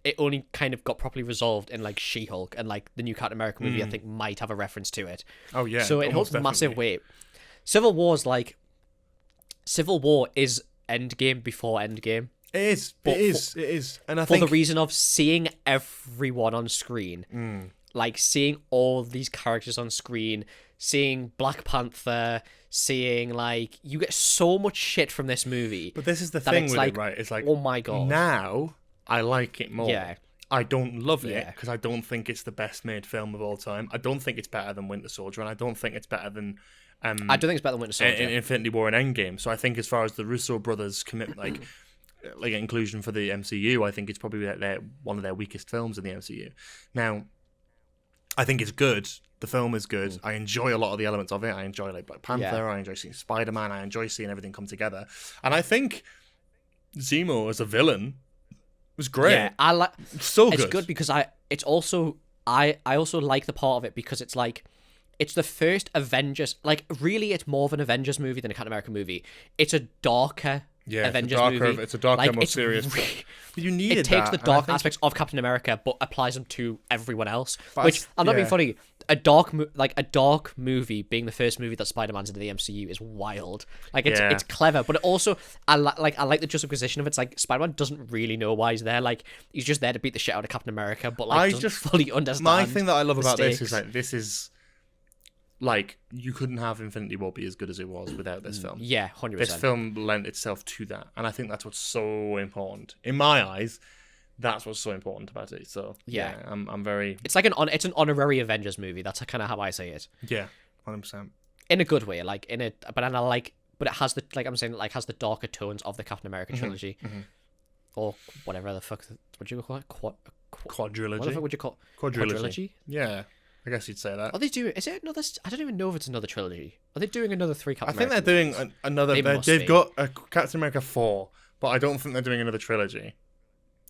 it only kind of got properly resolved in like She-Hulk, and like the new Captain America movie I think might have a reference to it. Oh yeah. So it holds massive weight. Civil War is Endgame before Endgame. It is. And I for think the reason of seeing everyone on screen, like seeing all these characters on screen, seeing Black Panther, seeing like you get so much shit from this movie. But this is the thing with like, it, right? It's like, oh my god. Now I like it more. Yeah. I don't love it because I don't think it's the best made film of all time. I don't think it's better than Winter Soldier, and I don't think it's better than I don't think it's better than Winter Soldier. Infinity War and Endgame. So I think as far as the Russo brothers commit, like inclusion for the MCU, I think it's probably one of their weakest films in the MCU. Now, I think it's good. The film is good. I enjoy a lot of the elements of it. I enjoy like Black Panther. I enjoy seeing Spider-Man. I enjoy seeing everything come together. And I think Zemo as a villain was great. Yeah, I like. So good. It's good because I also like the part of it because it's like. It's the first Avengers, like, really, it's more of an Avengers movie than a Captain America movie. It's a darker Avengers movie. It's a darker, like, more serious. But you needed it takes that, the dark aspects of Captain America, but applies them to everyone else. Which, I'm not being yeah. funny, a dark movie being the first movie that Spider-Man's into the MCU is wild. Like, it's clever, but it also, I like the juxtaposition of it. It's like, Spider-Man doesn't really know why he's there. Like, he's just there to beat the shit out of Captain America, but, like, doesn't fully understand. My thing that I love about stakes. this is, like, this is. Like, you couldn't have Infinity War be as good as it was without this film. Yeah, 100%. This film lent itself to that. And I think that's what's so important. In my eyes, that's what's so important about it. So, yeah, I'm very... It's like it's an honorary Avengers movie. That's kind of how I say it. Yeah, 100%. In a good way. Like, but it has the, like I'm saying, like, has the darker tones of the Captain America trilogy. Mm-hmm. Or whatever the fuck, what do you call it? Quadrilogy? What the fuck would you call it? Quadrilogy? Yeah. I guess you'd say that. Are they doing? Is it another? I don't even know if it's another trilogy. Are they doing another 3 Captain America? I think they're doing another. They've got a Captain America 4, but I don't think they're doing another trilogy.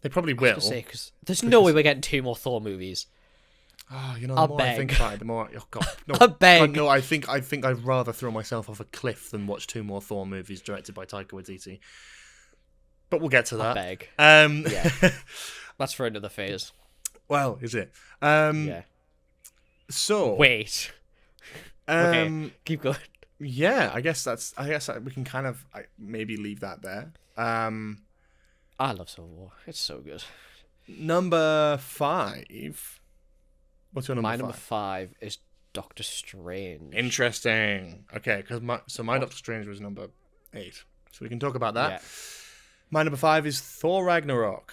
They probably will. Because there's no way we're getting 2 more Thor movies. Oh, the more I think about it, the more. Oh God, no, I beg. God, no, I think I'd rather throw myself off a cliff than watch 2 more Thor movies directed by Taika Waititi. But we'll get to that. I beg. Yeah, that's for another phase. Well, is it? Yeah. So wait. Okay, keep going. Yeah, I guess we can kind of maybe leave that there. I love Civil War. It's so good. Number 5. What's your number? My number 5 is Doctor Strange. Interesting. Okay, because my Doctor Strange was number 8, so we can talk about that. Yeah. My number 5 is Thor Ragnarok.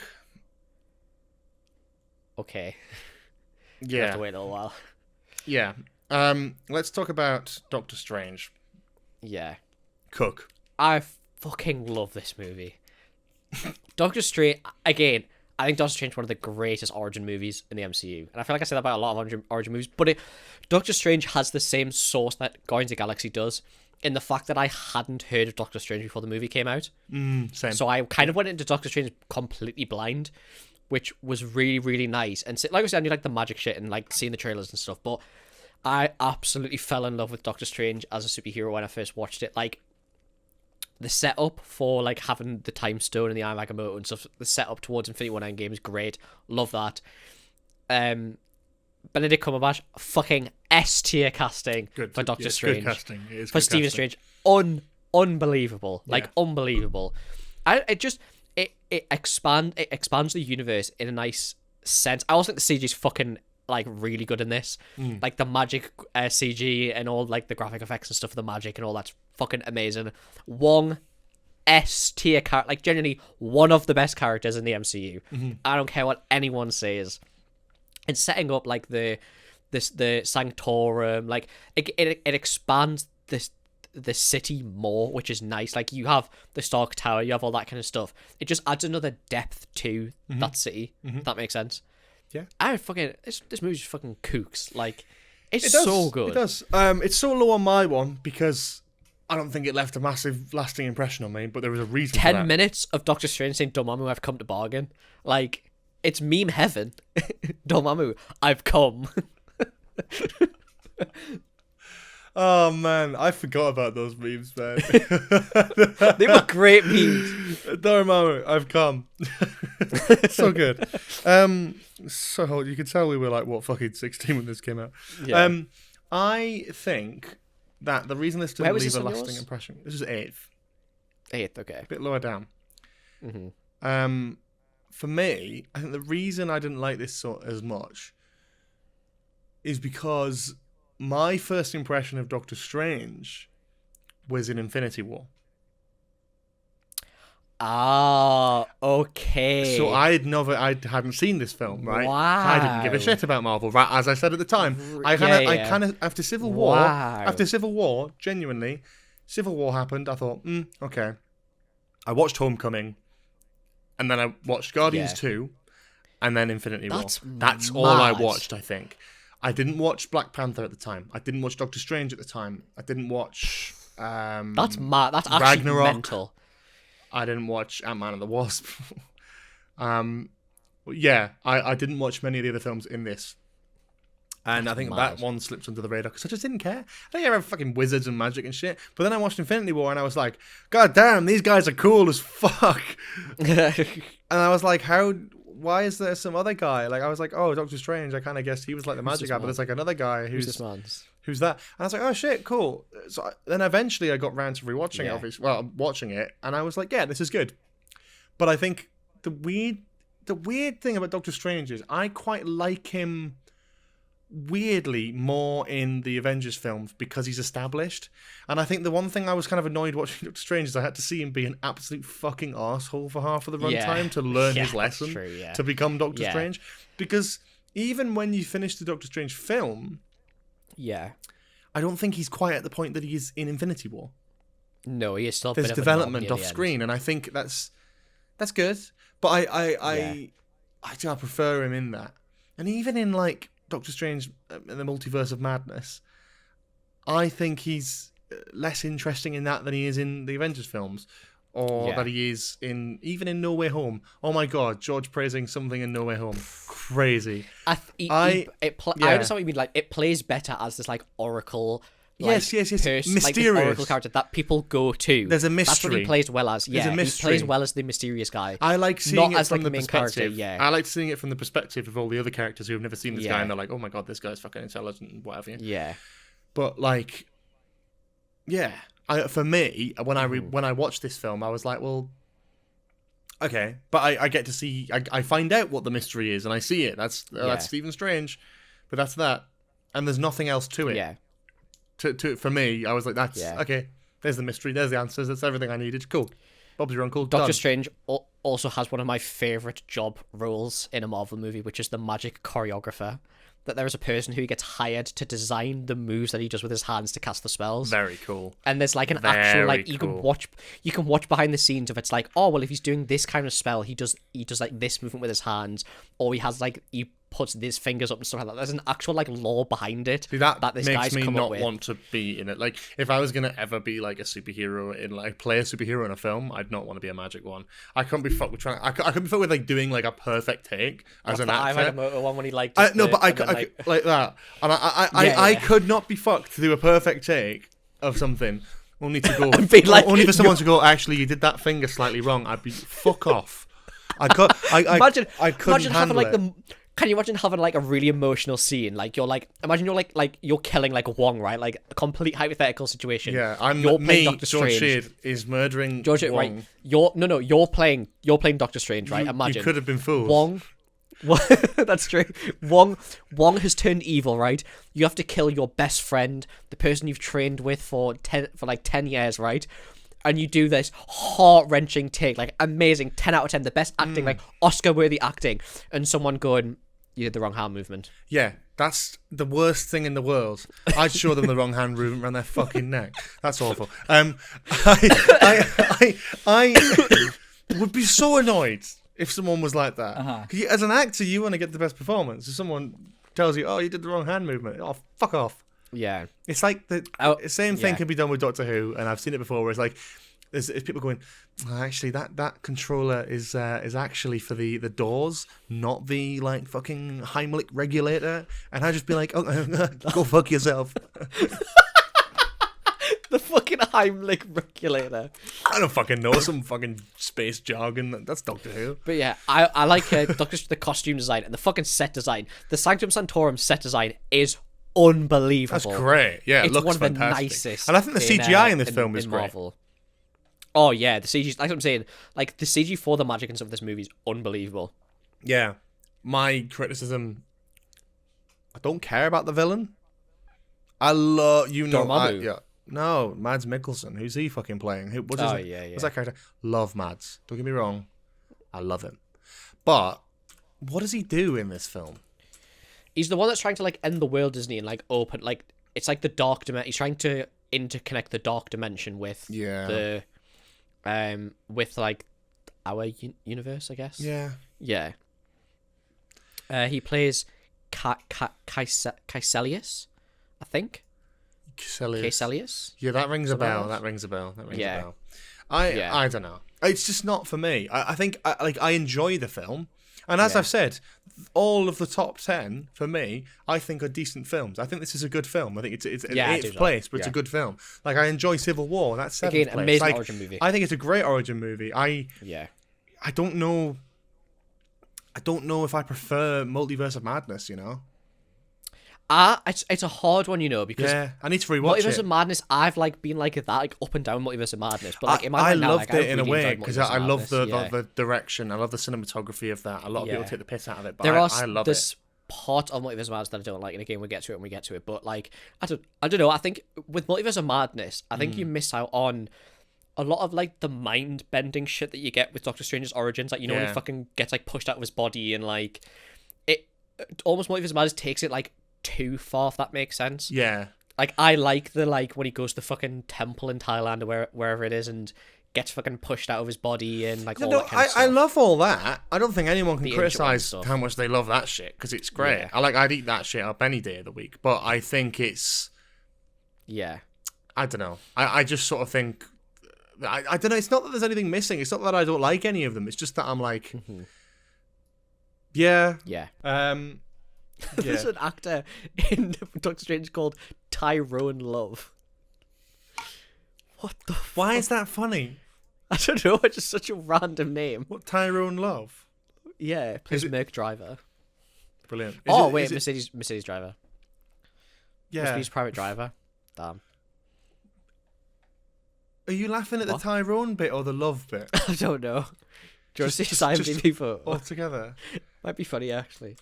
Okay. Yeah. You have to wait a little while. Yeah. Let's talk about Doctor Strange. Yeah. Cook. I fucking love this movie. Doctor Strange, again, I think Doctor Strange is one of the greatest origin movies in the MCU. And I feel like I say that about a lot of origin movies, but Doctor Strange has the same source that Guardians of the Galaxy does, in the fact that I hadn't heard of Doctor Strange before the movie came out. Same. So I kind of went into Doctor Strange completely blind, which was really, really nice. And like I said, I knew like the magic shit and like seeing the trailers and stuff, but I absolutely fell in love with Doctor Strange as a superhero when I first watched it. Like, the setup for like having the Time Stone and the Eye of Agamotto and stuff, the setup towards Infinity War Endgame is great. Love that. Benedict Cumberbatch, fucking S tier casting for Doctor Strange. Good casting. It is for good Stephen casting. Strange, unbelievable, like unbelievable. It expands the universe in a nice sense. I also think the CG is fucking like really good in this. Like the magic CG and all like the graphic effects and stuff of the magic and all that's fucking amazing. Wong, S tier character, like genuinely one of the best characters in the MCU. I don't care what anyone says. And setting up like the Sanctorum, like it expands the city more, which is nice. Like you have the Stark Tower, you have all that kind of stuff. It just adds another depth to that city. If that makes sense. Yeah. This movie's fucking kooks. Like it's so good. It does. It's so low on my one because I don't think it left a massive lasting impression on me, but there was a reason for that. 10 minutes of Doctor Strange saying, Dormammu, I've come to bargain. Like, it's meme heaven. Dormammu, I've come. Oh, man. I forgot about those memes, man. They were great memes. Dormammu, I've come. So good. So, you could tell we were like, fucking 16 when this came out. Yeah. I think that the reason this didn't leave a lasting yours? impression... This is 8th. 8th, okay. A bit lower down. For me, I think the reason I didn't like this as much is because my first impression of Doctor Strange was in Infinity War. Ah, okay. So I hadn't seen this film, right? Wow. I didn't give a shit about Marvel, right? As I said at the time, I kind of after Civil War, genuinely, Civil War happened. I thought, okay. I watched Homecoming, and then I watched Guardians 2, and then Infinity War. That's all I watched. I think I didn't watch Black Panther at the time. I didn't watch Doctor Strange at the time. I didn't watch. That's mad. That's actually Ragnarok. mental. I didn't watch Ant-Man and the Wasp. Yeah, I didn't watch many of the other films in this. And I think that one slipped under the radar because I just didn't care. I think I have fucking wizards and magic and shit. But then I watched Infinity War and I was like, God damn, these guys are cool as fuck. And I was like, why is there some other guy? Like, I was like, oh, Doctor Strange. I kind of guessed he was like the magic guy, but there's like another guy who's this man's? Who's that? And I was like, oh shit, cool. So then eventually I got round to rewatching it, obviously. Well, I'm watching it, and I was like, yeah, this is good. But I think the weird thing about Doctor Strange is I quite like him weirdly more in the Avengers films because he's established. And I think the one thing I was kind of annoyed watching Doctor Strange is I had to see him be an absolute fucking arsehole for half of the runtime to learn his lesson to become Doctor Strange. Because even when you finish the Doctor Strange film, I don't think he's quite at the point that he is in Infinity War. No, he is still. There's development off screen, and I think that's good. But I prefer him in that, and even in like Doctor Strange in the Multiverse of Madness, I think he's less interesting in that than he is in the Avengers films, or that he is even in No Way Home. Oh my God, George praising something in No Way Home, crazy. I understand what you mean. Like, it plays better as this like Oracle. Like, yes. Mysterious. Like, the Oracle character that people go to. There's a mystery. That's what he plays well as. Yeah, he plays well as the mysterious guy. I like seeing it from the main perspective. Character, I like seeing it from the perspective of all the other characters who have never seen this guy, and they're like, "Oh my God, this guy's fucking intelligent and whatever." Yeah. But like, for me, when I watched this film, I was like, well, okay, but I get to see, I find out what the mystery is, and I see it. That's Stephen Strange, but that's that, and there's nothing else to it. Yeah. For me, I was like, that's okay. There's the mystery. There's the answers. That's everything I needed. Cool. Bob's your uncle. Doctor Done. Strange also has one of my favorite job roles in a Marvel movie, which is the magic choreographer. That there is a person who gets hired to design the moves that he does with his hands to cast the spells. Very cool. And there's like an actual like you can watch behind the scenes of it's like, oh well, if he's doing this kind of spell, he does like this movement with his hands, or he has like he puts his fingers up and stuff like that. There's an actual like lore behind it. See, that this makes guy's me come not up with. want to be in it. Like, if I was gonna ever be like a superhero in like play a superhero in a film, I'd not want to be a magic one. I couldn't be fucked with trying. I couldn't be fucked with like doing like a perfect take as an actor. I had a motor one when he like. I like that, and I could not be fucked to do a perfect take of something. Only to go, only for someone to go. Actually, you did that finger slightly wrong. I'd be fuck off. I couldn't imagine handle having like it. Can you imagine having like a really emotional scene? Like you're like, imagine you're like you're killing like Wong, right? Like a complete hypothetical situation. Yeah, I'm you're playing me. Doctor George Strange. Sheard is murdering George, Wong. right? You're playing Doctor Strange, right? Imagine You could have been fooled. Wong. That's true. Wong has turned evil, right? You have to kill your best friend, the person you've trained with for 10 years, right? And you do this heart-wrenching take, like amazing, 10 out of 10, the best acting, like Oscar-worthy acting, and someone going, you did the wrong hand movement. Yeah, that's the worst thing in the world. I'd show them the wrong hand movement around their fucking neck. That's awful. I would be so annoyed if someone was like that. 'Cause as an actor, you want to get the best performance. If someone tells you, "Oh, you did the wrong hand movement," oh, fuck off. Yeah. It's like the same thing can be done with Doctor Who, and I've seen it before. Where it's like, there's people going, actually, that controller is actually for the doors, not the like fucking Heimlich regulator. And I just be like, oh, go fuck yourself. The fucking Heimlich regulator. I don't fucking know, some fucking space jargon. That's Doctor Who. But yeah, I like the costume design and the fucking set design. The Sanctum Sanctorum set design is unbelievable. That's great. Yeah, it it's looks one of the fantastic. nicest. And I think the CGI in this film is great. Marvel. Oh yeah, the CG. Like I'm saying, like the CG for the magic and stuff of this movie is unbelievable. Yeah, my criticism. I don't care about the villain. I love Dormammu. yeah. No, Mads Mikkelsen. Who's he fucking playing? What's that character? Love Mads. Don't get me wrong. I love him. But what does he do in this film? He's the one that's trying to like end the world, isn't he? And like open, like it's like the dark dimension. He's trying to interconnect the dark dimension with the, with like our universe, I guess. Yeah. Yeah. He plays Caecilius, I think. Caecilius? Yeah, that rings a bell. That rings a bell. I don't know. It's just not for me. I think I enjoy the film, and as I've said, all of the top 10 for me, I think are decent films. I think this is a good film. I think it's an 8th place, but it's a good film. Like, I enjoy Civil War. That's 7th place. Amazing origin movie. I think it's a great origin movie. I don't know. I don't know if I prefer Multiverse of Madness. You know. It's a hard one, you know, because I need to rewatch Multiverse it. of Madness, I've like been like that, like up and down Multiverse of Madness, but like in my I mind now, loved like, it in really a way because because I love the direction. I love the cinematography of that. A lot of people take the piss out of it, but I love it. Part of Multiverse of Madness that I don't like, and again, we'll get to it when we get to it. But like, I don't know. I think with Multiverse of Madness, I think you miss out on a lot of like the mind bending shit that you get with Doctor Strange's origins. Like, you know, when he fucking gets like pushed out of his body, and like it almost Multiverse of Madness takes it like too far, if that makes sense. Yeah. Like, I like the like when he goes to the fucking temple in Thailand or wherever it is and gets fucking pushed out of his body and like all that kind of stuff. I love all that. I don't think anyone can The criticize how much they love that shit because it's great. Yeah. I'd eat that shit up any day of the week. But I think it's I don't know. I just sort of think I don't know. It's not that there's anything missing. It's not that I don't like any of them. It's just that I'm like, yeah. There's an actor in Doctor Strange called Tyrone Love. What the fuck? Why is that funny? I don't know, it's just such a random name. What, Tyrone Love? Yeah, plays Merc Driver. Brilliant. Mercedes driver. Yeah. Must be his private driver. Damn. Are you laughing at the Tyrone bit or the love bit? I don't know. Do you want to see his IMDb photo? All together. Might be funny, actually.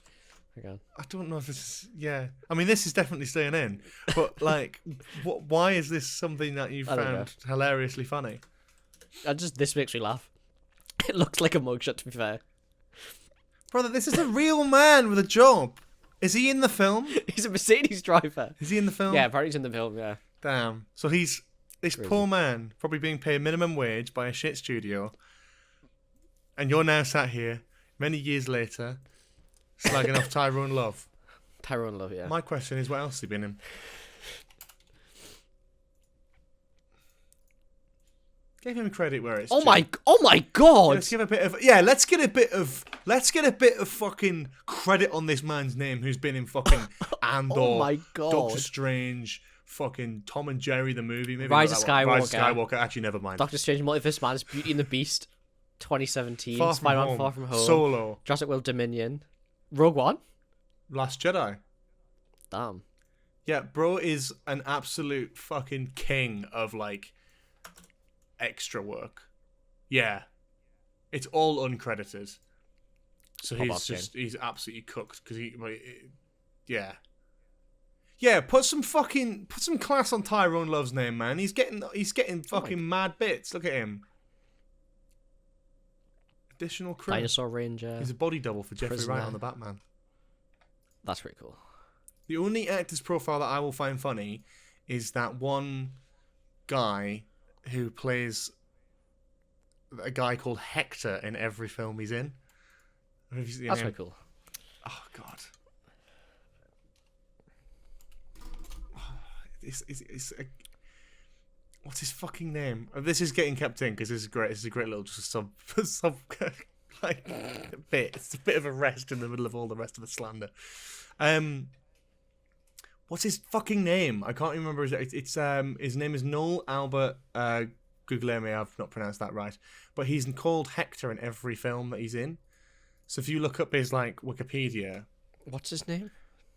Hang on. I don't know if this is... Yeah. I mean, this is definitely staying in. But, like, why is this something that you found hilariously funny? This makes me laugh. It looks like a mugshot, to be fair. Brother, this is a real man with a job. Is he in the film? He's a Mercedes driver. Is he in the film? Yeah, apparently he's in the film, yeah. Damn. So he's... This poor man, probably being paid minimum wage by a shit studio. And you're now sat here, many years later... slagging off Tyrone Love. Tyrone Love, yeah. My question is, what else has he been in? Give him credit where it's due. Oh my god! Let's give a bit of let's get a bit of fucking credit on this man's name who's been in fucking Andor, oh my god, Doctor Strange, fucking Tom and Jerry the movie, maybe Rise of Skywalker. Rise of Skywalker. Actually, never mind. Doctor Strange, Multiverse Madness, Beauty and the Beast, 2017, Spider-Man Far From Home, Solo, Jurassic World Dominion. Rogue One? Last Jedi. Damn. Yeah, bro is an absolute fucking king of, like, extra work. Yeah. It's all uncredited. So he's absolutely cooked, because yeah. Yeah, put some class on Tyrone Love's name, man. He's getting fucking mad bits. Look at him. Additional crew. Dinosaur Ranger. He's a body double for Jeffrey Prisoner. Wright on the Batman. That's pretty cool. The only actor's profile that I will find funny is that one guy who plays a guy called Hector in every film he's in. That's pretty cool. Oh, God. What's his fucking name? This is getting kept in because this is great. This is a great little just sub like bit. It's a bit of a rest in the middle of all the rest of the slander. What's his fucking name? I can't remember. It's his name is Noel Albert Guglielmi. I've not pronounced that right, but he's called Hector in every film that he's in. So if you look up his like Wikipedia, what's his name?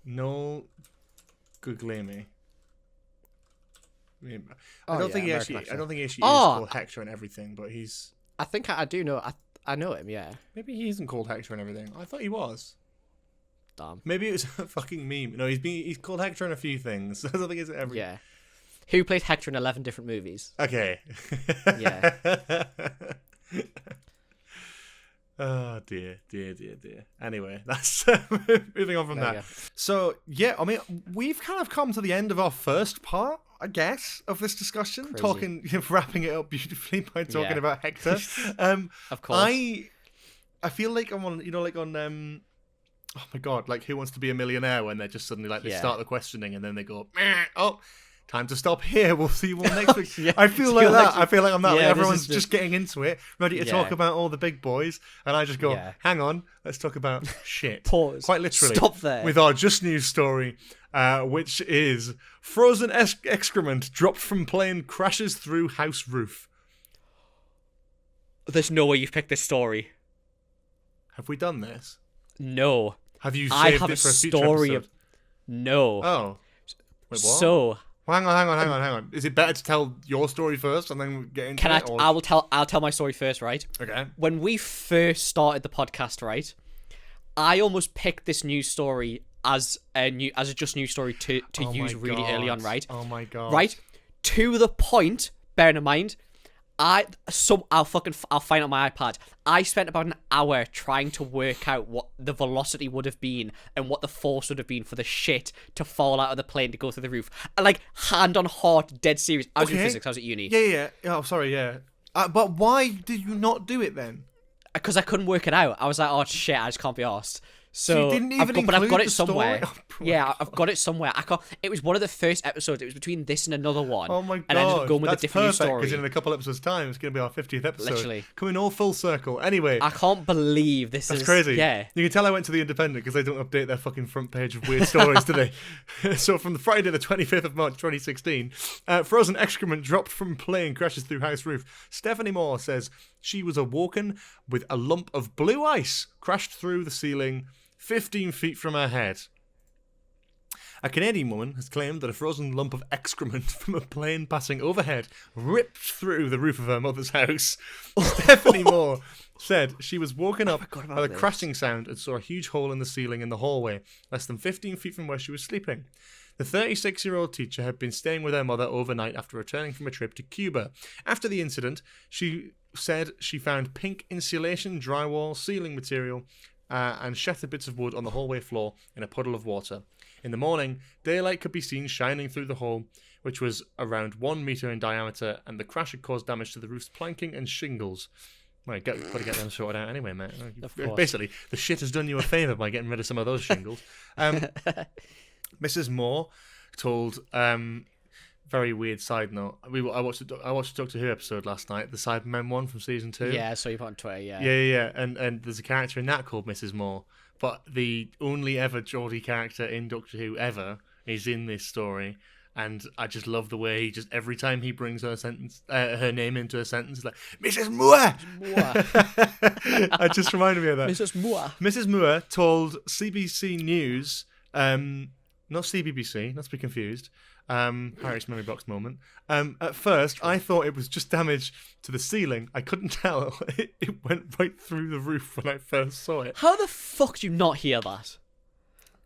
Noel Guglielmi. I don't think he actually is called Hector and everything, but he's. I think I do know. I know him. Yeah. Maybe he isn't called Hector and everything. I thought he was. Damn. Maybe it was a fucking meme. No, he's called Hector in a few things. I don't think it's every. Yeah. Who plays Hector in 11 different movies? Okay. Yeah. Oh dear. Anyway, that's moving on from that. So yeah, I mean, we've kind of come to the end of our first part, I guess, of this discussion. Crazy. Wrapping it up beautifully by talking about Hector. Of course. I feel like I'm on, oh my God, like Who Wants to Be a Millionaire, when they're just suddenly like they start the questioning and then they go, oh, time to stop here. We'll see you all next week. Yeah. I feel like that. I feel like I'm that. Yeah, like everyone's just just getting into it, ready to talk about all the big boys, and I just go, hang on, let's talk about shit. Pause. Quite literally. Stop there. With our Just News story, which is frozen excrement dropped from plane crashes through house roof. There's no way you've picked this story. Have we done this? No. Have you I saved have it a for a future story episode? No. Oh. Wait, what? So. Well, hang on. Is it better to tell your story first and then get into it? I'll tell my story first, right? Okay. When we first started the podcast, right, I almost picked this news story as a Just News story to use really early on, right? Oh my God. Right? To the point, bearing in mind, I'll find out my iPad. I spent about an hour trying to work out what the velocity would have been and what the force would have been for the shit to fall out of the plane to go through the roof. Like, hand on heart, dead serious. I was in physics. I was at uni. Yeah. Oh, sorry. Yeah. But why did you not do it then? Because I couldn't work it out. I was like, oh shit, I just can't be arsed. So you didn't even but I've got it story? somewhere. Oh, yeah, I've got it somewhere. It was one of the first episodes. It was between this and another one. Oh my God. And I ended up going with a different news story. Because in a couple episodes' time, it's going to be our 50th episode. Literally. Coming all full circle. Anyway. I can't believe this is... That's crazy. Yeah. You can tell I went to The Independent because they don't update their fucking front page of weird stories, do they? So from the Friday the 25th of March 2016, frozen excrement dropped from plane crashes through house roof. Stephanie Moore says she was awoken with a lump of blue ice crashed through the ceiling 15 feet from her head. A Canadian woman has claimed that a frozen lump of excrement from a plane passing overhead ripped through the roof of her mother's house. Stephanie Moore said she was woken up by the crashing sound and saw a huge hole in the ceiling in the hallway, less than 15 feet from where she was sleeping. The 36-year-old teacher had been staying with her mother overnight after returning from a trip to Cuba. After the incident, she said she found pink insulation, drywall, ceiling material, and shattered bits of wood on the hallway floor in a puddle of water. In the morning, daylight could be seen shining through the hole, which was around 1 meter in diameter, and the crash had caused damage to the roof's planking and shingles. Well, got to get them sorted out anyway, mate. Of course. Basically, the shit has done you a favour by getting rid of some of those shingles. Mrs. Moore told... very weird side note. I watched the Doctor Who episode last night, the Cybermen one from season 2. Yeah, I saw you put on Twitter, yeah. Yeah. And there's a character in that called Mrs. Moore. But the only ever Geordie character in Doctor Who ever is in this story. And I just love the way he just every time he brings her name into a sentence, he's like Mrs. Moore. It just reminded me of that. Mrs. Moore. Mrs. Moore told CBC News, not CBBC, not to be confused. Harry's memory box moment. At first, I thought it was just damage to the ceiling. I couldn't tell. It went right through the roof when I first saw it. How the fuck do you not hear that?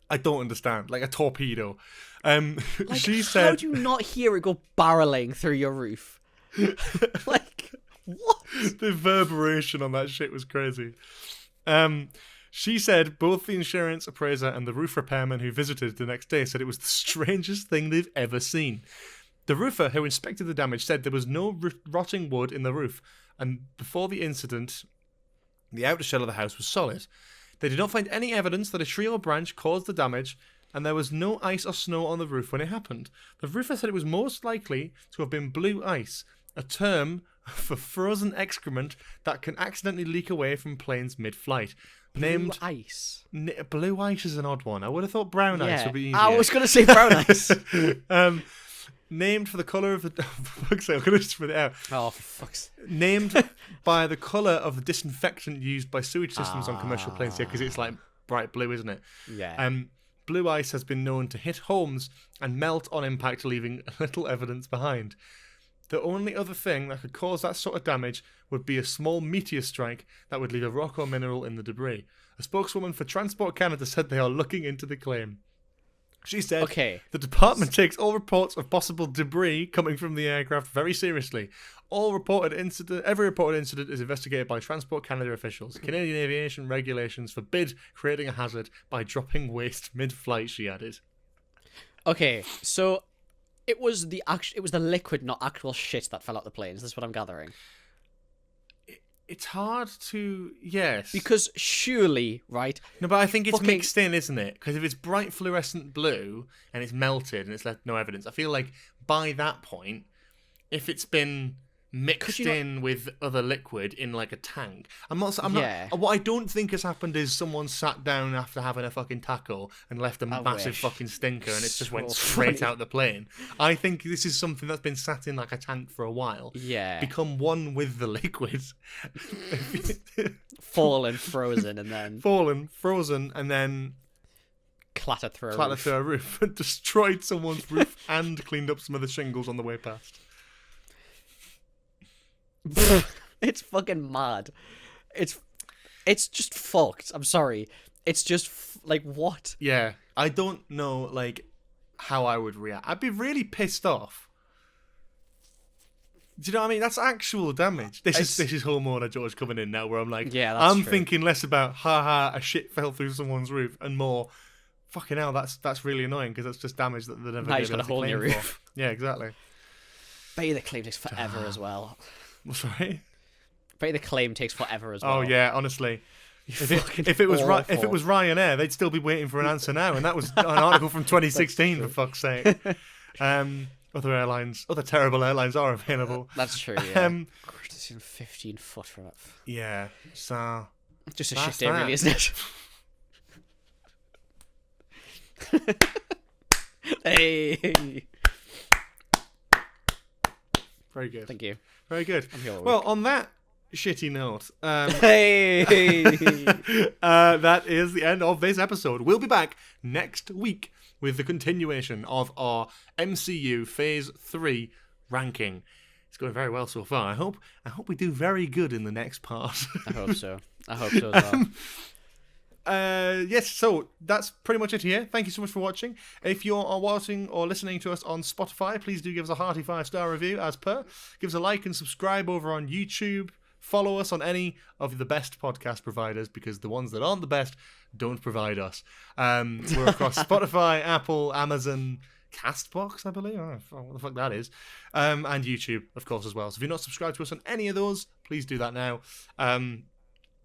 I don't understand. Like a torpedo. She How said, do you not hear it go barreling through your roof? Like, what? the reverberation on that shit was crazy. She said both the insurance appraiser and the roof repairman who visited the next day said it was the strangest thing they've ever seen. The roofer who inspected the damage said there was no rotting wood in the roof, and before the incident, the outer shell of the house was solid. They did not find any evidence that a tree or branch caused the damage, and there was no ice or snow on the roof when it happened. The roofer said it was most likely to have been blue ice, a term for frozen excrement that can accidentally leak away from planes mid-flight. Named ice. Blue ice is an odd one. I would have thought brown ice would be easier. I was going to say brown ice. Named for the colour of the... fuck's sake, I'm going to just put it out. Oh, for fuck's sake. Named by the colour of the disinfectant used by sewage systems on commercial planes here, because it's like bright blue, isn't it? Yeah. Blue ice has been known to hit homes and melt on impact, leaving little evidence behind. The only other thing that could cause that sort of damage would be a small meteor strike that would leave a rock or mineral in the debris. A spokeswoman for Transport Canada said they are looking into the claim. She said, the department takes all reports of possible debris coming from the aircraft very seriously. Every reported incident is investigated by Transport Canada officials. Canadian aviation regulations forbid creating a hazard by dropping waste mid-flight, she added. Okay, so it was the liquid, not actual shit, that fell out the plane. Is this what I'm gathering? It's hard to... Yes. Because surely, right? No, but I think it's mixed in, isn't it? Because if it's bright fluorescent blue and it's melted and it's left no evidence, I feel like by that point, if it's been mixed in with other liquid in like a tank, I'm not. What I don't think has happened is someone sat down after having a fucking taco and left a massive fucking stinker and it just went straight out the plane. I think this is something that's been sat in like a tank for a while. Yeah. Become one with the liquid. Fallen, frozen, and then clattered through a roof and destroyed someone's roof and cleaned up some of the shingles on the way past. It's fucking mad. It's just fucked. I'm sorry. It's just like, what? Yeah, I don't know like how I would react. I'd be really pissed off. Do you know what I mean? That's actual damage. This is Homeowner George coming in now, where I'm like, I'm thinking less about a shit fell through someone's roof, and more, fucking hell, that's really annoying because that's just damage that they're never going to be able to claim for. Yeah, exactly. Bet you the claim takes forever as well. Sorry? Bet you the claim takes forever as well. Oh yeah, honestly. If it was Ryanair, they'd still be waiting for an answer now, and that was an article from 2016 for fuck's sake. Other terrible airlines are available. That's true. Yeah. 15 foot from it. Yeah. So just a shit day, really, isn't it? Hey. Very good. Thank you. Very good. Well, on that shitty note, that is the end of this episode. We'll be back next week with the continuation of our MCU Phase 3 ranking. It's going very well so far. I hope we do very good in the next part. I hope so as well. Yes, so that's pretty much it here. Thank you so much for watching. If you are watching or listening to us on Spotify, please do give us a hearty 5-star review as per. Give us a like and subscribe over on YouTube. Follow us on any of the best podcast providers, because the ones that aren't the best don't provide us. We're across Spotify, Apple, Amazon, Castbox, I believe. I don't know what the fuck that is. And YouTube, of course, as well. So if you're not subscribed to us on any of those, please do that now.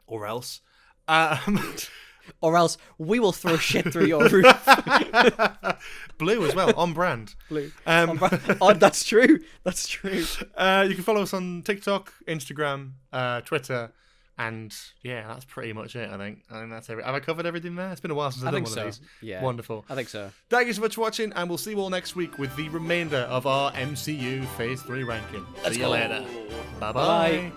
Or else. Or else we will throw shit through your roof. Blue as well, on brand. Blue. Oh, that's true. That's true. You can follow us on TikTok, Instagram, Twitter, And yeah, that's pretty much it, I think. I think that's everything. Have I covered everything there? It's been a while since I've done one of these. Yeah. Wonderful. I think so. Thank you so much for watching, and we'll see you all next week with the remainder of our MCU Phase 3 ranking. See you later. Bye-bye. Bye.